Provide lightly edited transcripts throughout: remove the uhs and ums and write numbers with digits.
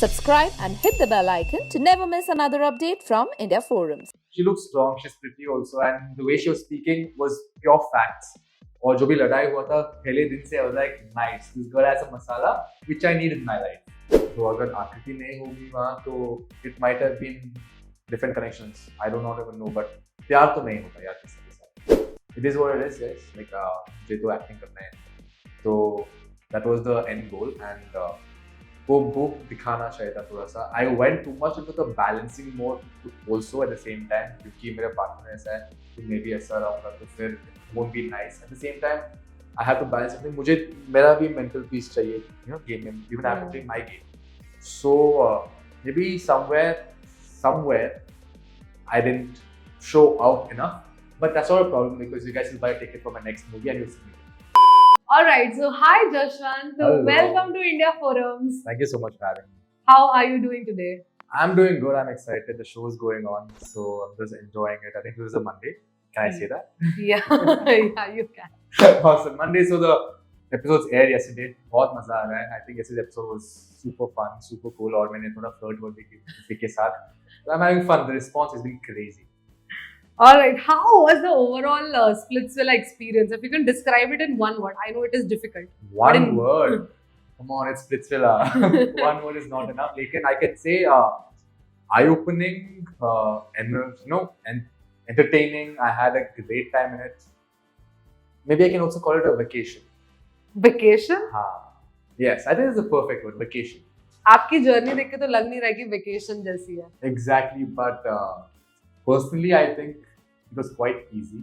Subscribe and hit the bell icon to never miss another update from India Forums. She looks strong, she's pretty also, and the way she was speaking was pure facts. और जो भी लड़ाई हुआ था पहले दिन से I was like nice, this girl has a masala which I need in my life. तो अगर आकृति नहीं होगी वहाँ तो it might have been different connections. I do not even know, but प्यार तो नहीं होता यार किसी के साथ. It is what it is, yes. Like मुझे तो acting करना है. तो that was the end goal and वो दिखाना चाहिए था थोड़ा सा. I went too much into the balancing mode also at the same time क्योंकि मेरे पार्टनर ऐसा है कि मैं भी ऐसा रहूँगा तो फिर won't be nice. At the same time, I have to balance something. मुझे मेरा भी mental peace चाहिए, you know, game में. Even I have to play my game. So maybe somewhere I didn't show out enough, but that's not a problem because you guys will buy a ticket for my next movie and you'll see me. Alright, so hi Jashwant, so Hello. welcome to India Forums. Thank you so much for having me. How are you doing today? I'm doing good. I'm excited. The show is going on, so I'm just enjoying it. I think this is a Monday. Can I say that? Yeah, yeah, you can. Awesome. Monday, so the episodes aired yesterday. बहुत मजा आ रहा है. I think yesterday's episode was super fun, super cool. और मैंने थोड़ा flirt word भी की किसी के साथ. So I'm having fun. The response has been crazy. Alright, how was the overall Splitsvilla experience? If you can describe it in one word, I know it is difficult. One word. Come on, it's Splitsvilla. One word is not enough. Lekin I can say eye-opening and and entertaining. I had a great time in it. Maybe I can also call it a vacation. Vacation? Yes, I think it's the perfect word, vacation. आपकी journey देख के तो लग नहीं रहा कि vacation जैसी है. Exactly, but personally, I think it was quite easy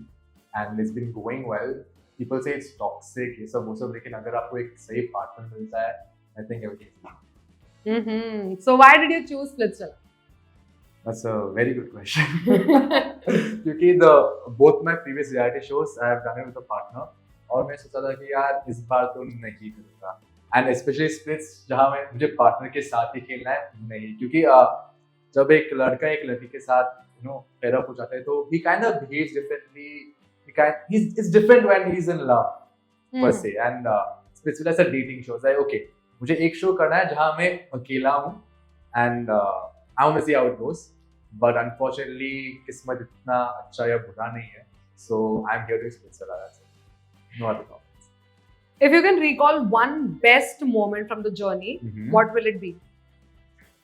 and it's been going well. People say it's toxic, ये सब वो सब, लेकिन अगर आपको एक सही पार्टनर मिलता है, I think everything is fine. So why did you choose Splitsvilla? That's a very good question. क्योंकि both my previous reality shows I have done it with a partner और मैं सोचा था कि यार इस बार तो नहीं करूँगा. And especially Splits जहाँ मुझे पार्टनर के साथ ही खेलना है नहीं, क्योंकि जब एक लड़का एक लड़की के साथ pair up हो जाता है तो he kind of behaves differently. He's different when he's in love per se. And Splitsvilla is a dating show. It's like okay, मुझे एक शो करना है जहाँ मैं अकेला हूँ and I want to see how it goes. But unfortunately, किस्मत इतना अच्छा या बुरा नहीं है. So I'm here to Splitsvilla. That's it. No other problems. If you can recall one best moment from the journey, what will it be?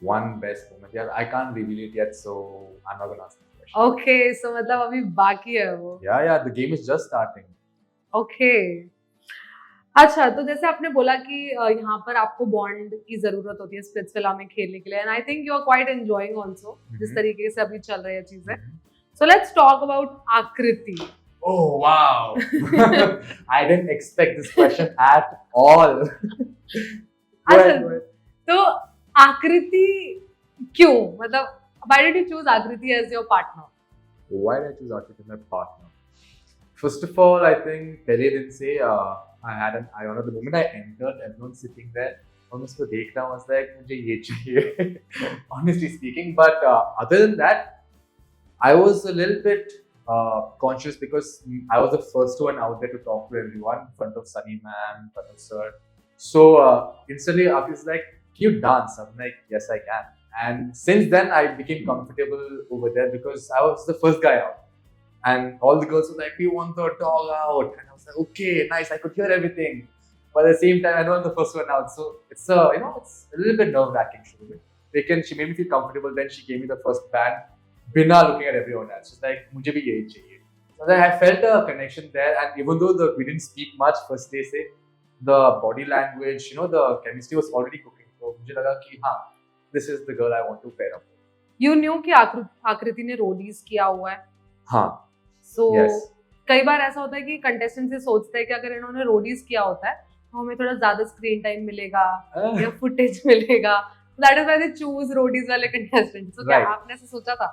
One best moment. Yeah, I can't reveal it yet, so I'm not gonna ask the question. Okay, so मतलब अभी बाकी है वो. Yeah, the game is just starting. Okay. अच्छा, तो जैसे आपने बोला कि यहाँ पर आपको बॉन्ड की जरूरत होती है स्प्लिट्सविला में खेलने के लिए, and I think you are quite enjoying also जिस तरीके से अभी चल रही है चीजें. So let's talk about Aakriti. Oh wow! I didn't expect this question at all. अच्छा, तो आकृति क्यों? मतलब why did you choose Akriti as your partner? Why did I choose Akriti as my partner? First of all, I think पहले दिन से I had an eye on her. The moment I entered, everyone sitting there, और मैं उसको देख रहा हूँ, I was like मुझे ये चाहिए. Honestly speaking, but other than that, I was a little bit conscious because I was the first one out there to talk to everyone in front of Sunny ma'am, in front of sir. So instantly, Akriti was like, "Can you dance?" I'm like, "Yes, I can." And since then, I became comfortable over there because I was the first guy out. And all the girls were like, "We want the dog out." And I was like, "Okay, nice." I could hear everything. But at the same time, I know I'm the first one out. So it's it's a little bit nerve-wracking. She made me feel comfortable. Then she gave me the first band, बिना looking at everyone else. She's like, मुझे भी यही चाहिए. So then I felt a connection there. And even though we didn't speak much first day से, the body language, the chemistry was already cooking. So मुझे लगा कि हाँ, this is the girl I want to pair up with. You knew कि आकृति ने Roadies किया हुआ है. हाँ. So yes. कई बार ऐसा होता है कि कंटेस्टेंट से सोचते हैं कि अगर इन्होंने रोडीज किया होता है तो हमें थोड़ा ज्यादा स्क्रीन टाइम मिलेगा या फुटेज मिलेगा. That is why they choose Roadies वाले कंटेस्टेंट. So क्या आपने ऐसा सोचा था?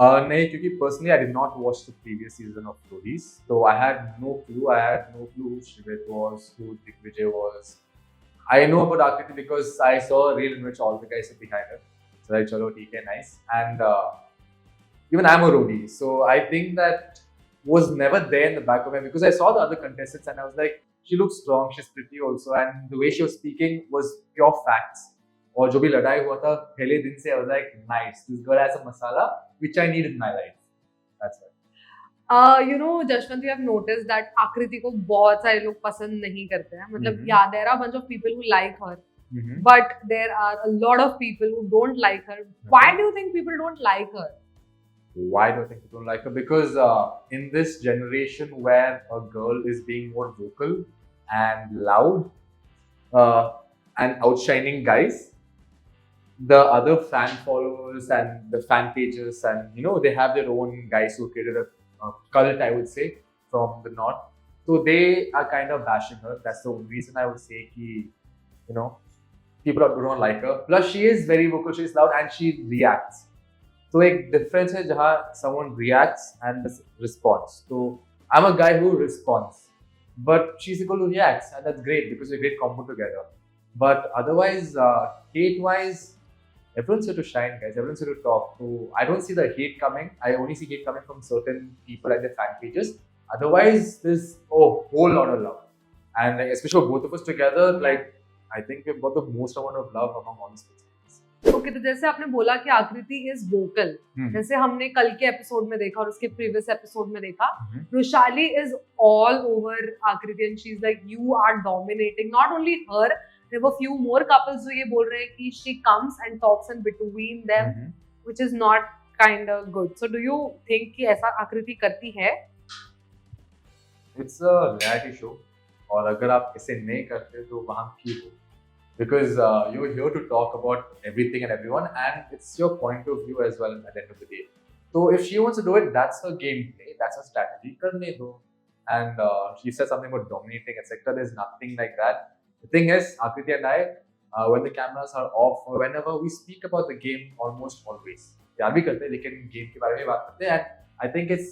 नहीं, क्योंकि personally I did not watch the previous season of Roadies, so I had no clue. I had no clue who Shrivet was, who Digvijay was. I know about Akriti because I saw a reel in which all the guys are behind her. So I chalo, okay, nice. And even I'm a roadie, so I think that was never there in the back of my mind because I saw the other contestants and I was like, she looks strong, she's pretty also, and the way she was speaking was pure facts. और जो भी लड़ाई हुआ था पहले दिन से I was like nice, this girl has a masala which I need in my life. That's it. You know, Jashwant, you have noticed that आकृति को बहुत सारे लोग पसंद नहीं करते हैं. मतलब Mhm. yeah, there are a bunch of people who like her, Mhm. but there are a lot of people who don't like her. Why do you think people don't like her? Why do I think people don't like her? Because in this generation where a girl is being more vocal and loud and outshining guys, the other fan followers and the fan pages and they have their own guys who created a cult, I would say, from the north. So they are kind of bashing her. That's the only reason I would say people don't like her. Plus she is very vocal, she is loud and she reacts. So एक difference है जहाँ someone reacts and responds. So I'm a guy who responds, but she's equal who reacts, and that's great because we're a great combo together. But otherwise, hate-wise, everyone's here to shine, guys. Everyone's here to talk. So I don't see the hate coming. I only see hate coming from certain people and their fan pages. Otherwise, there's a whole lot of love, and especially both of us together, like I think we've got the most amount of love among all the sports. Okay, तो जैसे आपने बोला कि आकृति is vocal, जैसे हमने कल के एपिसोड में देखा और उसके प्रीवियस एपिसोड में देखा, Rushali is all over Aakriti and she is like you are dominating. Not only her, there were few more couples जो ये बोल रहे हैं कि she comes and talks in between them, which is not kind of good. So do you think कि ऐसा आकृति करती है? इट्स अ रियलिटी शो, और अगर आप इसे नहीं करते तो वहां क्यों हो? Because you're here to talk about everything and everyone, and it's your point of view as well at the end of the day. So if she wants to do it, that's her gameplay, that's her strategy. Karne do. And she said something about dominating, etc. There's nothing like that. The thing is, Akriti and I, when the cameras are off or whenever, we speak about the game almost always. प्यार भी करते हैं, लेकिन game के बारे में बात करते हैं. And I think it's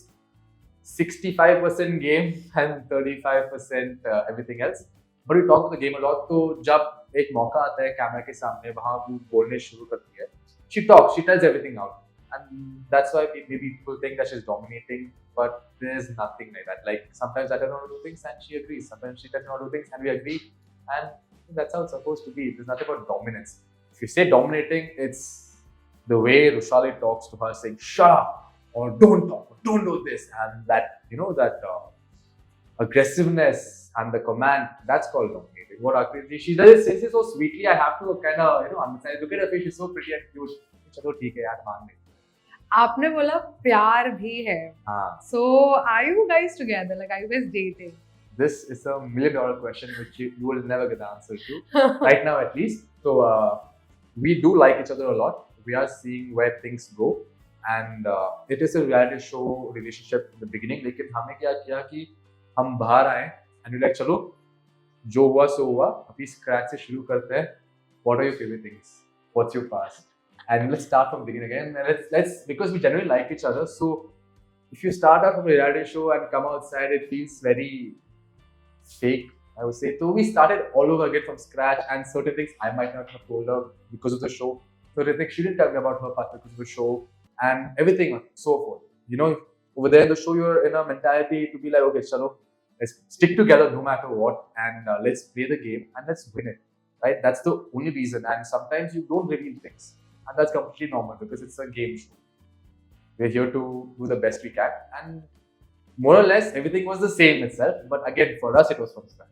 65% game and 35% everything else. But we talk about the game a lot. तो जब एक मौका आता है कैमरा के सामने, वहाँ वो बोलने शुरू करती है. She talks, she tells everything out, and that's why maybe people think that she's dominating, but there's nothing like that. Like sometimes I don't know how to do things and she agrees. Sometimes she doesn't know how to do things and we agree, and that's how it's supposed to be. There's nothing about dominance. If you say dominating, it's the way Rushali talks to her, saying "shut up" or "don't talk" or "don't do this," and that aggressiveness and the command, that's called dominating. What Akriti, she does it so sweetly, I have to kind of understand. Look at her face, she's so pretty and cute. चलो ठीक है यार, मान ले. आपने बोला प्यार भी है. हाँ. So are you guys together? Like, are you guys dating? This is a $1 million question which you will never get the answer to right now, at least. So we do like each other a lot. We are seeing where things go, and it is a reality show relationship in the beginning. लेकिन हमने क्या किया कि हम बाहर आए and we're like, चलो जो हुआ सो हुआ, अभी स्क्रैच से शुरू करते हैं. What are your favorite things? What's your past? And let's start from the beginning again. And let's because we genuinely like each other. So if you start out from a reality show and come outside, it feels very fake, I would say. So we started all over again from scratch, and certain things I might not have told her because of the show. Certain things she didn't tell me about her past because of the show, and everything so forth. Over there in the show, you're in a mentality to be like, okay, chalo, let's stick together no matter what, and let's play the game and let's win it. Right? That's the only reason. And sometimes you don't reveal things. And that's completely normal because it's a game show. We're here to do the best we can, and more or less everything was the same itself. But again, for us, it was from scratch.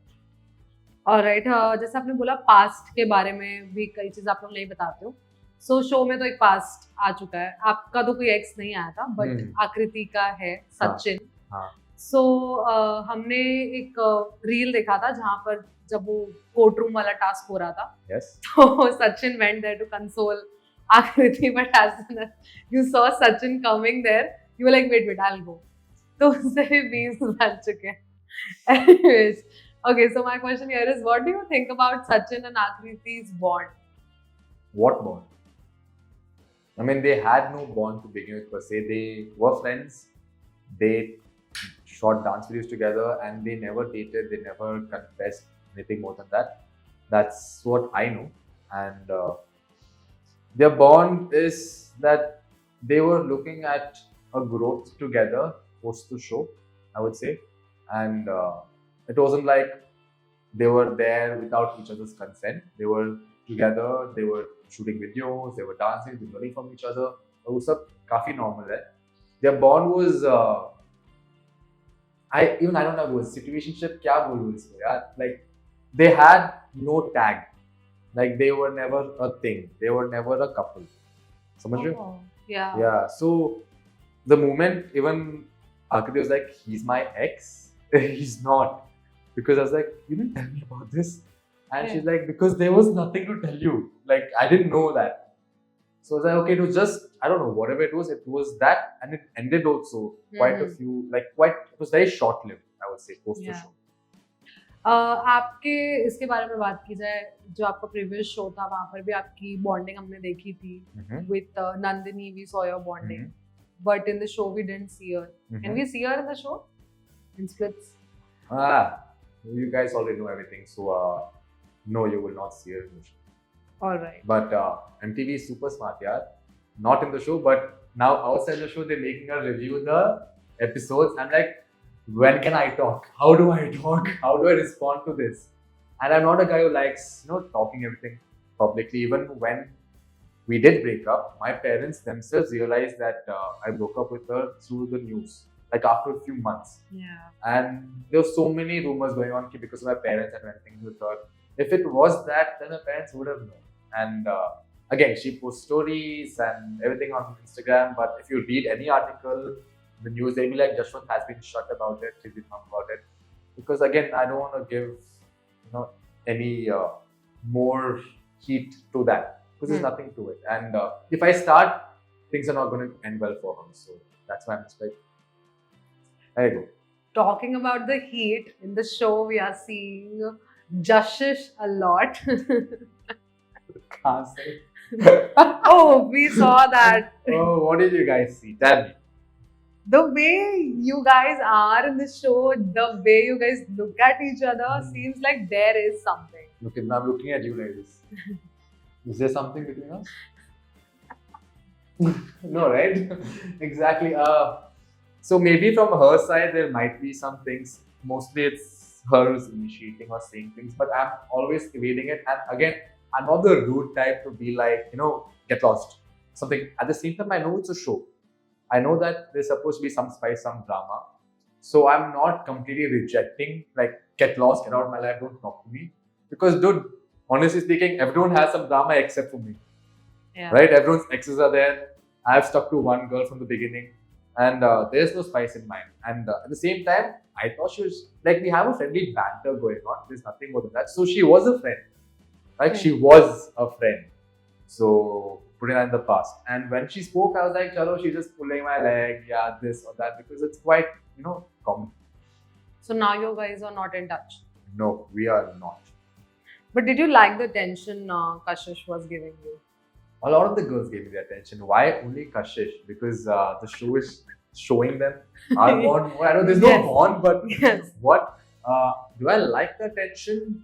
Alright, जैसे आपने बोला past के बारे में भी कई चीज़ आप लोग नहीं बताते हो. सो शो में तो एक पास्ट आ चुका है. आपका तो कोई एक्स नहीं आया था, बट आकृति का है, सचिन. सो हमने एक रील देखा था जहाँ पर जब वो कोर्ट रूम वाला टास्क हो रहा था. Yes. तो Sachin went there to console Akriti, but as soon as you saw Sachin coming there, you were like, wait, I'll go. तो उससे भी 20 बन चुके हैं. Anyways, okay, so my question here is, what do you think about Sachin and Akriti's bond? What bond? I mean, they had no bond to begin with per se. They were friends. They shot dance videos together, and they never dated. They never confessed anything more than that. That's what I know. And their bond is that they were looking at a growth together post the show, I would say. And it wasn't like they were there without each other's consent. They were together, they were shooting videos, they were dancing, they were learning from each other. तो वो सब काफी normal है. Their bond was I don't know वो situationship क्या बोलूँ इसको यार, like they had no tag, like they were never a thing, they were never a couple. समझ रहे हो? Yeah. Yeah. So the moment even Akriti was like, he's my ex, he's not, because I was like, you didn't tell me about this, and Yeah. she's like, because there was nothing to tell you, like I didn't know that. So I was like, okay, it was just, I don't know, whatever it was that, and it ended also quite a few, like it was very short-lived, I would say, post the Yeah. show. आपके इसके बारे में बात की जाए, जो आपका previous show था वहाँ पर भी आपकी बॉन्डिंग हमने देखी थी with Nandini. We saw your bonding, but in the show we didn't see her. Can we see her in the show in splits? You guys already know everything, so no, you will not see her in the show. Alright. But MTV is super smart, yaar. Not in the show, but now outside the show, they're making her review the episodes. I'm like, when can I talk? How do I talk? How do I respond to this? And I'm not a guy who likes, talking everything publicly. Even when we did break up, my parents themselves realized that I broke up with her through the news, like after a few months. Yeah. And there were so many rumors going on because of my parents and everything with her. If it was that, then my parents would have known. And again, she posts stories and everything on Instagram. But if you read any article, the news, they'll be like, Jashwant has been shut about it. He did not about it. Because again, I don't want to give, any more heat to that. Because there's nothing to it. And if I start, things are not going to end well for her. So that's why I'm just like, there you go. Talking about the heat in the show, we are seeing Jashish a lot. Can't say. Oh, we saw that. Oh, what did you guys see? Tell me. The way you guys are in the show, the way you guys look at each other, seems like there is something. Look, I'm looking at you like this. Is there something between us? No, right? Exactly. So maybe from her side there might be some things. Mostly it's her who's initiating or saying things, but I'm always evading it. And again, I'm not the rude type to be like, get lost. Something. At the same time, I know it's a show. I know that there's supposed to be some spice, some drama. So I'm not completely rejecting, like, get lost, get out of my life, don't talk to me. Because, dude, honestly speaking, everyone has some drama except for me. Yeah. Right? Everyone's exes are there. I've stuck to one girl from the beginning. And there's no spice in mine. And at the same time, I thought she was, like, we have a friendly banter going on. There's nothing more than that. So she was a friend. Like, she was a friend. So, putting that in the past. And when she spoke, I was like, chalo, she's just pulling my leg, yeah, this or that, because it's quite, common. So now you guys are not in touch. No, we are not. But did you like the tension Kashish was giving you? A lot of the girls gave me the attention. Why only Kashish? Because the show is showing them our bond more. I know there's no Yes. bond, but Yes. what? Do I like the attention?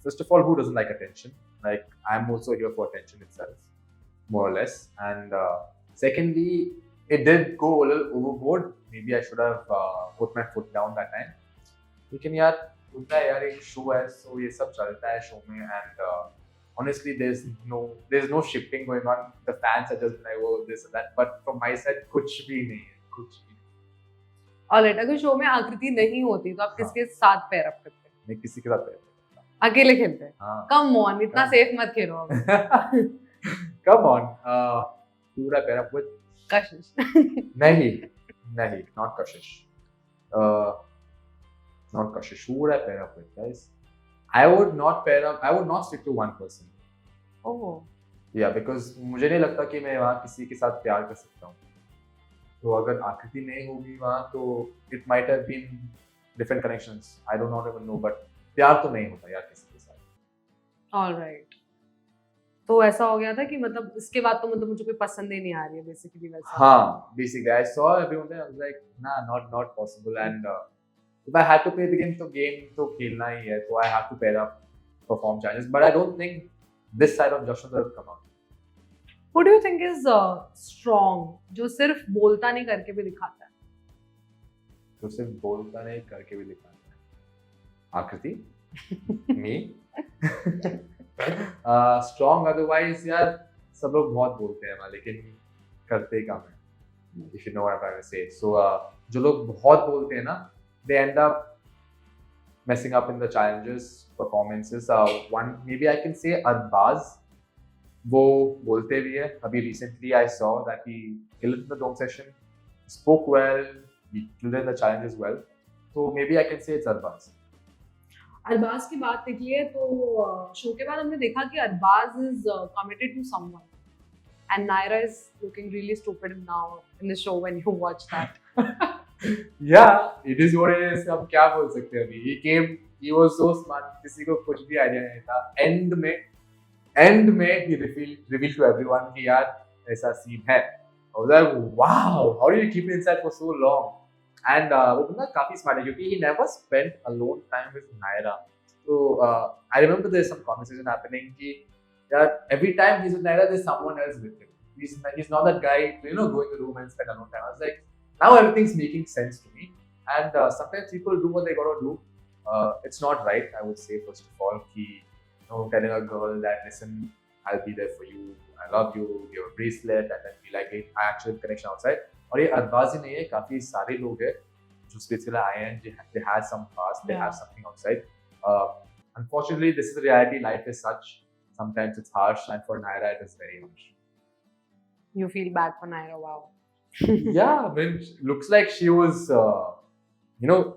First of all, who doesn't like attention? Like, I'm also here for attention itself, more or less. And secondly, it did go a little overboard. Maybe I should have put my foot down that time. लेकिन यार होता है यार, एक show है, so ये सब चलता है शो में. And honestly, there's no shipping going on. The fans are just like, oh, this and that. But from my side, कुछ भी नहीं है, कुछ भी नहीं. Alright, अगर शो में आकृति नहीं होती तो आप किसके साथ पेयर अप करते? मैं किसी के साथ पैर अकेले खेलते? हाँ. Come on, इतना सेफ मत खेलो अब. Come on. पूरा pair up with Kashish. नहीं, not Kashish. Not Kashish. Who would I pair up with, guys? I would not pair up. I would not stick to one person. Oh. Yeah, because मुझे नहीं लगता कि मैं वहाँ किसी के साथ प्यार कर सकता हूँ. तो अगर आकृति नहीं होगी वहाँ, तो it might have been different connections. I do not even know, but प्यार तो नहीं होता यार किसी के साथ. Alright. तो ऐसा हो गया था कि मतलब इसके बाद तो मतलब मुझे कोई पसंद ही नहीं आ रही है बेसिकली वैसा. हाँ, basically I saw everyone there. I was like, nah, not possible. And if I had to play the game, तो खेलना ही है. So I have to pair up, perform challenges. But I don't think this side of Jashwant will come out. Who do you think is strong, जो सिर्फ बोलता नहीं करके भी दिखाता है? तो सिर्फ बोलता नहीं करके भी दिखाता है. आकृति? Me? स्ट्रॉन्ग अदरवाइज यार सब लोग बहुत बोलते हैं ना, लेकिन करते कम है, if you know what I am say. So जो लोग बहुत बोलते हैं ना, they end up messing up in the challenges performances. One maybe I can say Arbaz, वो बोलते भी है। अभी recently I saw that he killed the dome session, spoke well, he killed in the challenges well, so maybe I can say it's Arbaz. Arbaaz की बात निकली है तो शो के बाद हमने देखा कि Arbaaz is committed to someone and Nayra is looking really stupid now in the show when you watch that. Yeah, it is what it is. अब क्या बोल सकते हैं अभी? He was so smart, किसी को कुछ भी आइडिया नहीं था। एंड में he revealed to everyone कि यार ऐसा सीन है। I was like, wow, how did you keep it inside for so long? And वो बंदा काफी स्मार्ट है क्योंकि he never spent alone time with Naira. So I remember there's some conversation happening कि यार every time he's with Naira, there's someone else with him. He's not that guy to go in the room and spend alone time. I was like, now everything's making sense to me, and sometimes people do what they gotta do. It's not right, I would say, first of all, telling a girl that, listen, I'll be there for you, I love you, give a bracelet, and then be like, hey, I actually have connection outside. और ये अरबाज ही नहीं है, काफी सारे लोग हैं जो specially आए हैं, they have some past, they have something outside. Unfortunately, this is the reality. Life is such. Sometimes it's harsh, and for Naira, it is very harsh. You feel bad for Naira, wow. Yeah, I mean, looks like she was,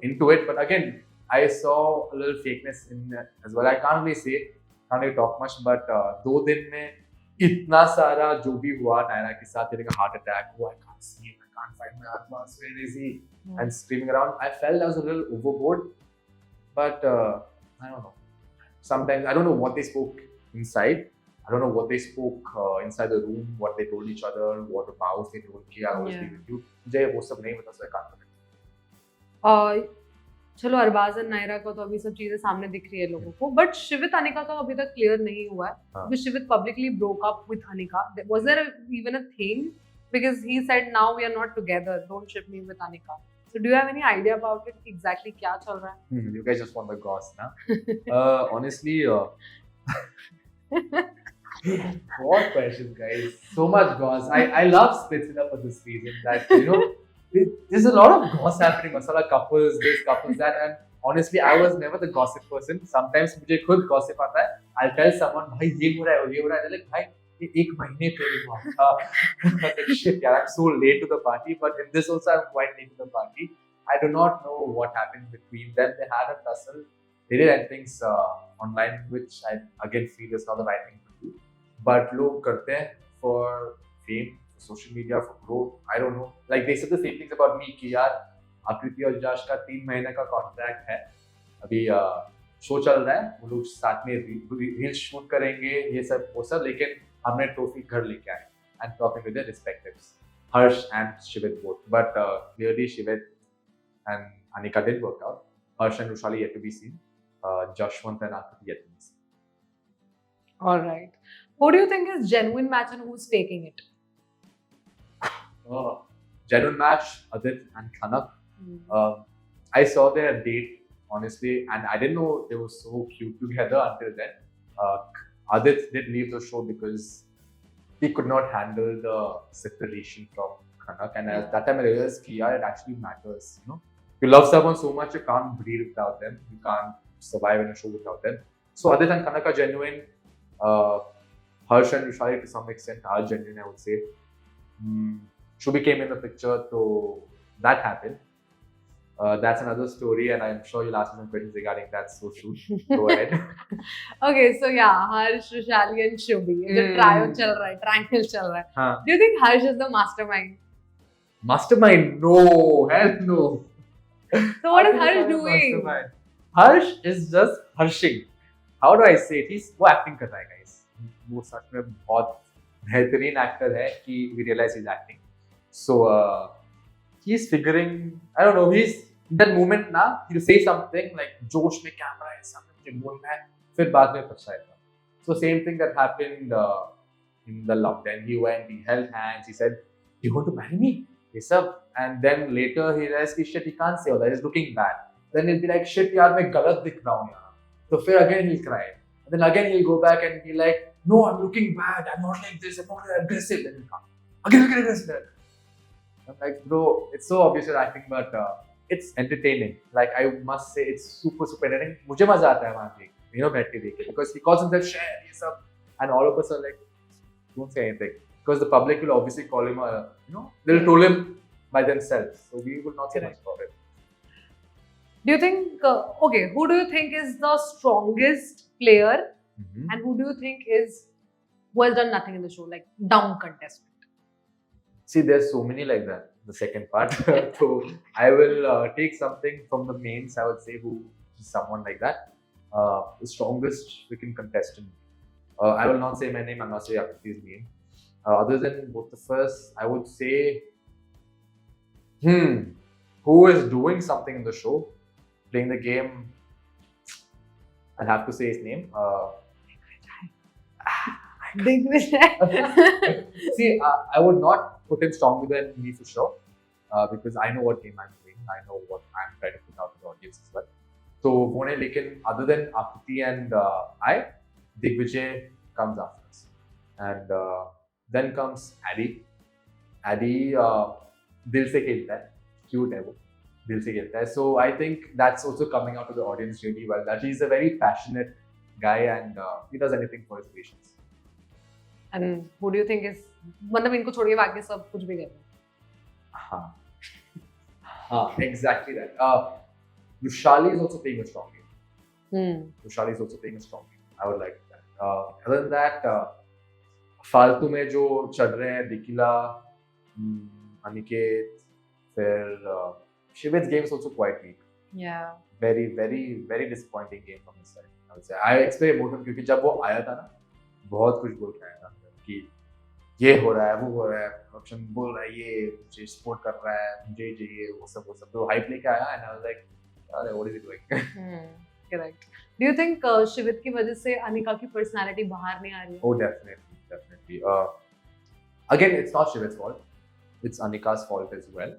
into it. But again, I saw a little fakeness in as well. I can't really talk much. But 2 दिन में इतना सारा जो भी हुआ नायरा के साथ, getting a heart attack. Oh, I can't see him. I can't find my Arbaz. Where is he? And screaming around. I felt I was a little overboard. But I don't know. Sometimes I don't know what they spoke inside. I don't know what they spoke inside the room, what they told each other, what vows they told कि I'll always be with you. मुझे वो सब नहीं पता, so I can't comment. चलो अरबाज और नायरा को तो अभी सब चीजें सामने दिख रही है लोगों को, बट शिवित अनिका का अभी तक क्लियर नहीं हुआ है क्योंकि Shivit publicly broke up with Anika. Was there even a thing because he said now we are not together, don't ship me with Anika. So do you have any idea about it? Exactly क्या चल रहा है? You guys just want the goss now. Honestly, what questions, guys? So much goss. I love Spitzilla for this reason that there's a lot of goss happening. Masala couples, this couples that, and honestly, I was never the gossip person. Sometimes मुझे खुद gossip आता है. I'll tell someone, भाई ये हो रहा है, ये हो रहा है. They're like, भाई ये 1 महीने पहले हुआ था. Like, shit, yeah, I'm so late to the party. But in this also, I'm quite late to the party. I do not know what happened between them. They had a tussle. They did end things online, which I again feel is not the right thing to do. But लोग करते हैं for fame, for social media, for growth. I don't know. Like they said the same things about me कि यार आकृति और जश का 3 महीने का कॉन्ट्रैक्ट है, अभी शो चल रहा है, वो लोग साथ में रील शूट करेंगे, ये सब वो सब, लेकिन हमने ट्रॉफी घर लेके आए and talking with their respectives, Harsh and Shivit both. But clearly Shivit and Anika didn't work out. Harsh and Rushali yet to be seen. Jashwant and Akriti yet to be seen. All right. Who do you think is genuine match and who's faking it? Genuine match, Adit and Khanak. I saw their date, honestly, and I didn't know they were so cute together until then. Adit did leave the show because he could not handle the separation from Khanak, and at that time I realized that it actually matters. You love someone so much, you can't breathe without them, you can't survive in a show without them. So Adit and Khanak are genuine. Harsh and Rushali to some extent are genuine, I would say. Shubi came in the picture, so that happened. That's another story, and I'm sure you'll ask me some questions regarding that, so shoot. Go ahead. Okay, so yeah, Harsh, Rushali and Shubi. The trio chal raha hai, triangle chal raha hai. Haan. Do you think Harsh is the mastermind? Mastermind? No, hell no. So what is Harsh doing? Mastermind. Harsh is just harshing. How do I say it? वो acting कर रहा है, guys. वो सच में बहुत बेहतरीन actor है कि we realize he's acting. So he's figuring, I don't know, he's in that moment ना, he'll say something like जोश में कैमरा है, सामने मुझे बोलना है, फिर बाद में पछताएगा. So same thing that happened in the lockdown. He went, he held hands, he said, "You want to marry me?" ये सब, and then later he realized कि shit, he can't say all that, he's looking bad. Then he'll be like, shit यार मैं गलत दिख रहा हूँ यहाँ. So फिर again he'll cry. And then again he'll go back and be like, no, I'm looking bad, I'm not like this, I'm not aggressive. Then he'll come again aggressive. I'm like, bro, it's so obvious you're acting, but it's entertaining. Like, I must say, it's super entertaining. मुझे मजा आता है वहाँ पे, बैठ के देख के, because he calls himself share ये सब, and all of us are like, don't say anything, because the public will obviously call him they'll troll him by themselves, so we will not say much about it. Do you think, okay, who do you think is the strongest player and who do you think who has done nothing in the show, like dumb contestant? See, there's so many like that, the second part. So I will take something from the mains. I would say who is someone like that. The strongest freaking contestant. I will not say my name, I'm not saying Akriti's name. Other than both the first, I would say, who is doing something in the show, playing the game. I'll have to say his name. See, I would not put him stronger than me for sure, because I know what game I'm playing. I know what I'm trying to put out to the audience as well. So, lekin other than Akriti and Digvijay comes after us, and then comes Addy. Addy dil se khelta hai, cute hai wo, dil se khelta hai. So I think that's also coming out to the audience really well. That he's a very passionate guy and he does anything for his patients. And who do you think is, मतलब इनको छोड़ के बाकी सब कुछ भी करते हैं? हाँ, exactly that. Vishali is also playing a strong game. Vishali is also playing a strong game. I would like that. Other than that, फालतू में जो चल रहे हैं, Dikila, Aniket, फिर Shivit's game is also quite weak. Yeah. Very, very, very disappointing game from his side. I would say. I expect emotion क्योंकि जब वो आया था ना, बहुत कुछ बोल के आया था कि ये हो रहा है, वो हो रहा है, प्रोडक्शन बोल रहा है, ये मुझे सपोर्ट कर रहा है, मुझे चाहिए, वो सब तो हाइप लेके आया and I was like, what is he doing? Correct. Do you think शिवित की वजह से अनिका की पर्सनालिटी बाहर नहीं आ रही है? Oh, definitely. Again, it's not Shivit's fault. It's Anika's fault as well.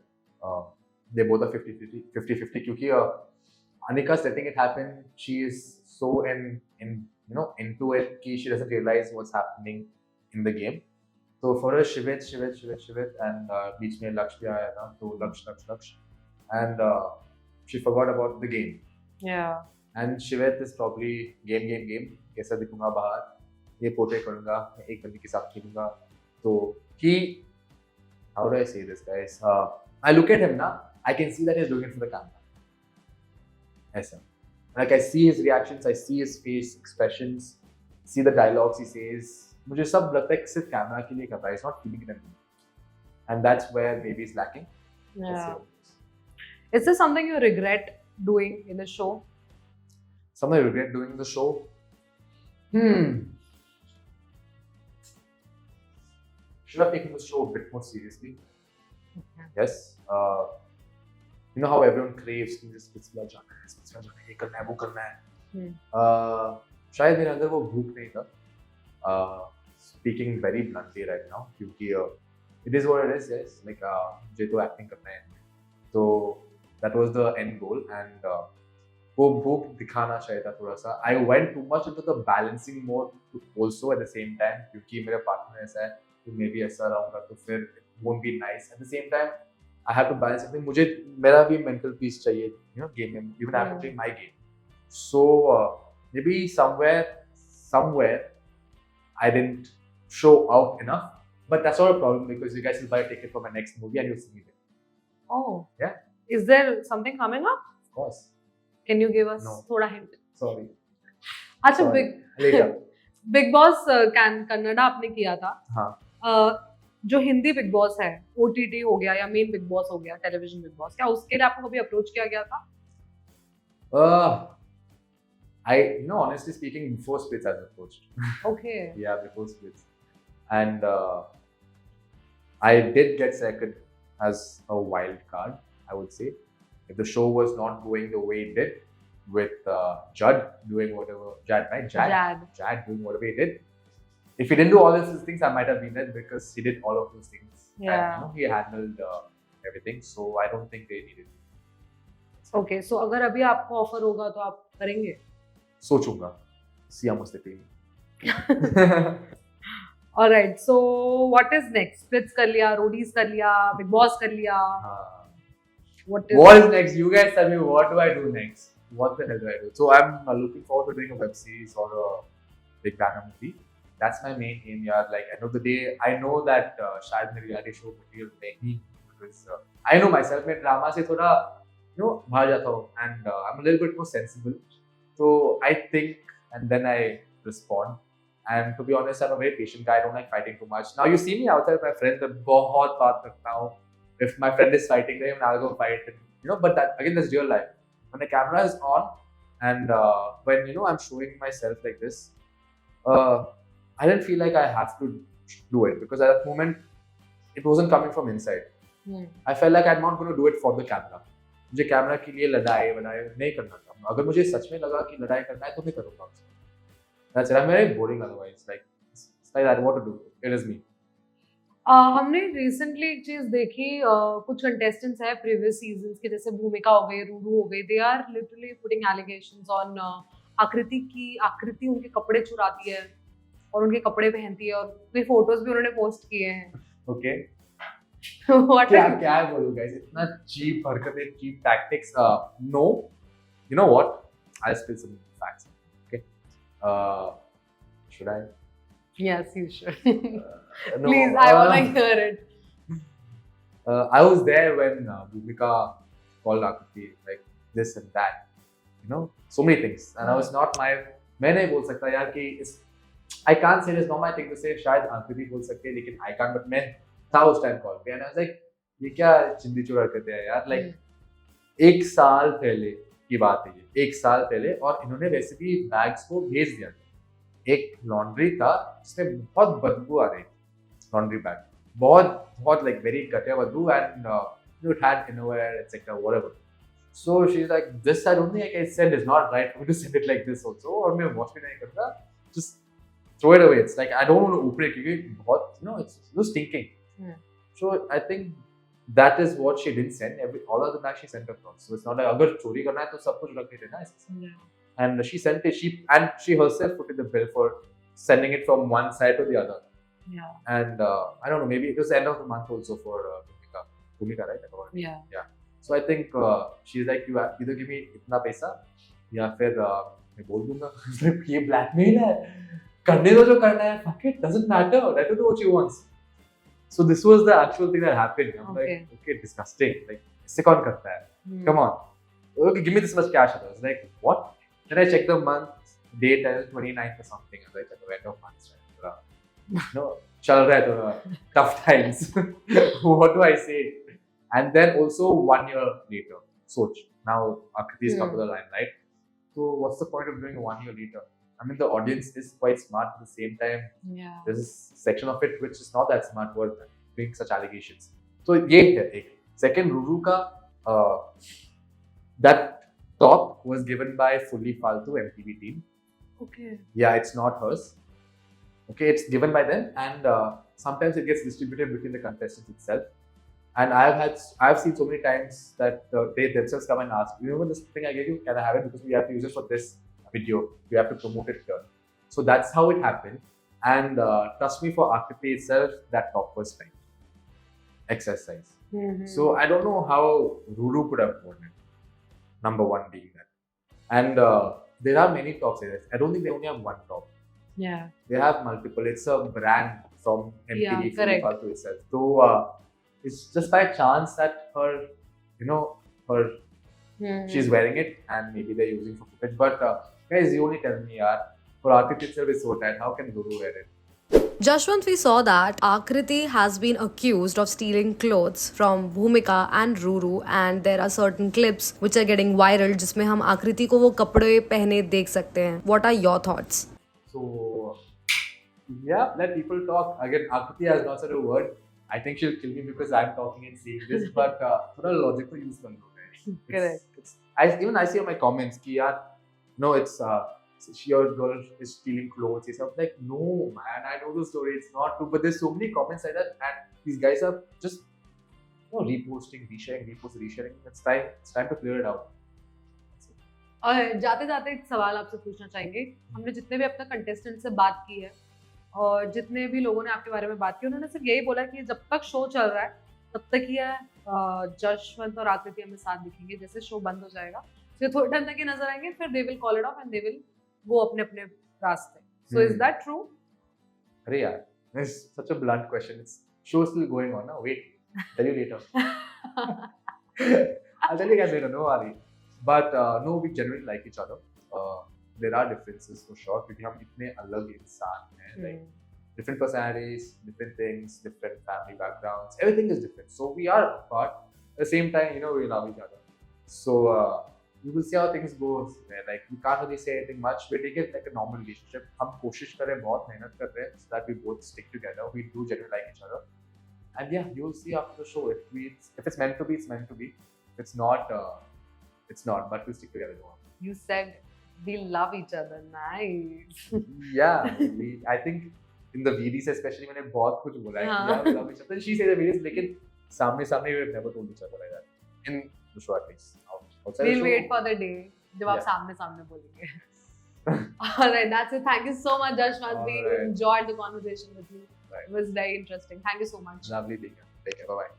They both are 50-50 क्योंकि Anika's letting it happen. She is so into it कि she doesn't realize what's happening in the game. So for her, Shivit and बीच में लक्ष्य भी आया था, तो लक्ष्य and she forgot about the game. Yeah. And Shivit is probably game. कैसा दिखूंगा बाहर, ये पोर्ट्रे करूंगा, मैं एक बंदी के साथ खेलूंगा. So how do I say this, guys? I look at him now, I can see that he's doing it for the camera. ऐसा. Like I see his reactions, I see his face expressions, see the dialogues he says. मुझे सब लगता है कि सिर्फ camera के लिए कर रहा है. He's not feeling it anymore. And that's where maybe is lacking. Yeah. Is there something you regret doing in the show? Something I regret doing in the show? Should have taken the show a bit more seriously. Okay. Yes. You know how everyone craves कि Splitsvilla जाना है, ये करना है, वो करना है. शायद मेरे अंदर वो भूख नहीं था. Speaking very bluntly right now, क्योंकि it is what it is, yes. Like मुझे तो acting करना है. So that was the end goal, and वो भूख दिखाना चाहिए था थोड़ा सा. I went too much into the balancing mode also at the same time, क्योंकि मेरे पार्टनर ऐसा है, तो मैं भी ऐसा रहूँगा तो फिर it won't be nice. At the same time, I have to balance something. मुझे मेरा भी mental peace चाहिए, game में. Even I have to play my game. So maybe somewhere I didn't show out enough, but that's not a problem because you guys will buy a ticket for my next movie and you'll see me there. Oh. Yeah. Is there something coming up? Of course. Can you give us No. थोड़ा hint? Sorry. अच्छा, big boss Kannada आपने किया था. हाँ. जो Hindi big boss है, OTT हो गया या मेन बिग बॉस हो गया, टेलीविजन बिग बॉस, क्या उसके लिए आपको कभी अप्रोच किया गया था? Honestly speaking, before Splits I was approached. Okay. Yeah, before Splits. And I did get selected as a wild card, I would say. If the show was not going the way it did, with Jad doing whatever, Jad doing whatever he did. If he didn't do all these things, I might have been there because he did all of those things. Yeah. And, he handled everything, so I don't think they needed me. Okay, so अगर अभी आपको offer होगा तो आप करेंगे? सोचूंगा. Siamo City. Alright, so what is next? Splits कर लिया, roadies कर लिया, Big Boss कर लिया. What is What is next? You guys tell me, what do I do next? What the hell do I do? So I'm looking forward to doing a web series or a big banner movie. That's my main aim, yeah. Like end of the day, I know that शायद मेरी reality show material नहीं, because I know myself, मैं drama से थोड़ा बाहर जाता हूँ, and I'm a little bit more sensible. So I think and then I respond. And to be honest, I'm a very patient guy. I don't like fighting too much. Now you see me outside with my friends, मैं बहुत बात करता हूँ. If my friend is fighting, then I'll go fight. But that again, that's real life. When the camera is on, and when I'm showing myself like this, I didn't feel like I have to do it, because at that moment, it wasn't coming from inside. I felt like I'm not going to do it for the camera. मुझे camera के लिए लड़ाई नहीं करना था. अगर मुझे सच में लगा कि लड़ाई करना है तो मैं करूँगा. That's it. I'm very boring otherwise. Like it's like I want to do. It is me. हमने रिसेंटली एक चीज देखी, कुछ कंटेस्टेंट्स है प्रीवियस सीजन्स के, जैसे भूमिका हो गए, रूरू हो गए, they are literally putting allegations on Aakriti उनके कपड़े चुराती है और उनके कपड़े पहनती है, और कोई फोटोज भी उन्होंने पोस्ट किए हैं. Okay. What क्या बोलूं guys, इतना cheap हरकतें, cheap tactics. No, you know what? I'll spill some facts. Okay. Should I? Yes, you should. No, Please, I want to hear it. I was there when Bhumika called Akriti like this and that. So many things. And I was not my. मैं नहीं बोल सकता यार कि इस. I can't say this. Not my thing to say. शायद Akriti बोल सकते हैं, लेकिन I can't. But मैं था उस टाइम कॉल पे, and I was like, ये क्या चिंदी चुरा करते हैं यार. Like एक साल पहले की बात है ये. एक साल पहले, और इन्होंने वैसे भी बैग्स को भेज दिया. एक लॉन्ड्री था जिसमें बहुत बदबू आ रही थी. लॉन्ड्री बैग बहुत like very घटिया बदबू, and it had innerwear etc whatever. So she's like, this I don't think I can send, is not right for me to send it like this also, और मैं wash भी नहीं करता, just throw it away. It's like I don't want to open it क्योंकि बहुत it's stinking. So I think that is what she didn't send. All of the bags she sent across. So it's not like अगर चोरी करना है तो सब कुछ रख देना है. And she sent it. She herself put in the bill for sending it from one side to the other. Yeah. And I don't know, maybe it was the end of the month also for Bhumika, right? Yeah. So I think she's like, you either give me इतना पैसा या फिर मैं बोल दूंगा. ये blackmail है. करने दो जो करना है. Fuck it, doesn't matter. Let her do what she wants. So this was the actual thing that happened. I'm like, okay, disgusting. Like, इससे कौन करता है? Come on. Okay, give me this much cash. I was like, what? Then I checked the month, date as 29th or something. I was like, at the end of month, right? चल रहा है थोड़ा tough times. What do I say? And then also 1 year later, Soch. Now Akriti's come to the limelight. So what's the point of doing 1 year later? I mean, the audience is quite smart. At the same time, there's a section of it which is not that smart worth doing such allegations. So ये है एक. Second, Ruru का that top was given by Fully Faltu MTV team. Okay. Yeah, it's not hers. Okay, it's given by them, and sometimes it gets distributed between the contestants itself. And I've seen so many times that they themselves come and ask, remember this thing I gave you? Can I have it? Because we have to use it for this video. We have to promote it here. So that's how it happened. And trust me, for Akriti itself, that top was fine. XS size. So I don't know how Ruru could have worn it. Number one being that. And there are many tops here. I don't think they only have one top. Yeah. They have multiple. It's a brand from MTV Faltu itself. So it's just by chance that she's wearing it, and maybe they're using for footage. But guys, you only tell me, yaar, for Akriti itself is so tight. How can Ruru wear it? Jashwant, we saw that Akriti has been accused of stealing clothes from Bhumika and Ruru, and there are certain clips which are getting viral जिसमें हम आकृति को वो कपड़े पहने देख सकते हैं. What are your thoughts? So yeah, let people talk. Again, Akriti has not said a word. I think she'll kill me because I'm talking and saying this, but थोड़ा logic को use कर लो. Correct. I see in my comments कि यार, no, it's your girl is stealing clothes. I'm like, no, man, I know the story. It's not true. But there's so many comments like that, and these guys are just reposting, resharing. It's time to clear it out. और जाते जाते एक सवाल आपसे पूछना चाहेंगे, हमने जितने भी अपने कंटेस्टेंट से बात की है और जितने भी लोगों ने आपके बारे में बात की, उन्होंने सिर्फ यही बोला कि जब तक शो चल रहा है तब तक ही जशवंत और आकृति हमें साथ दिखेंगे, जैसे शो बंद हो जाएगा तो थोड़े टाइम तक ये नजर आएंगे, फिर they will call it of and they will go अपने अपने रास्ते. So is that true? अरे यार, it's such a blunt question. It's show still going on now. Wait, tell you later. I'll tell you guys later. No worry. But no, we genuinely like each other. There are differences for sure because हम इतने अलग इंसान हैं. Like different personalities, different things, different family backgrounds. Everything is different. So we are apart. At the same time, we love each other. So we will see how things goes. Like we can't really say anything much. We take it like a normal relationship. हम कोशिश कर रहे हैं, बहुत मेहनत कर रहे हैं, so that we both stick together. We do genuinely like each other. And yeah, you'll see after the show. If it's meant to be, it's meant to be. If it's not, it's not. But we'll stick together. Don't worry. You said we love each other. Nice. Yeah, I think in the VDs especially मैंने बहुत कुछ बोला है. हाँ. Yeah, we love each other. She said the VDs, लेकिन सामने we've never told each other like that. In the show at least. Outside We'll the show, wait for the day जब आप Yeah. सामने बोलेंगे. Alright, that's it. Thank you so much, Jashwant. We Alright. enjoyed the conversation with you. Right. It was very interesting. Thank you so much. Lovely being here. Take care. Bye bye.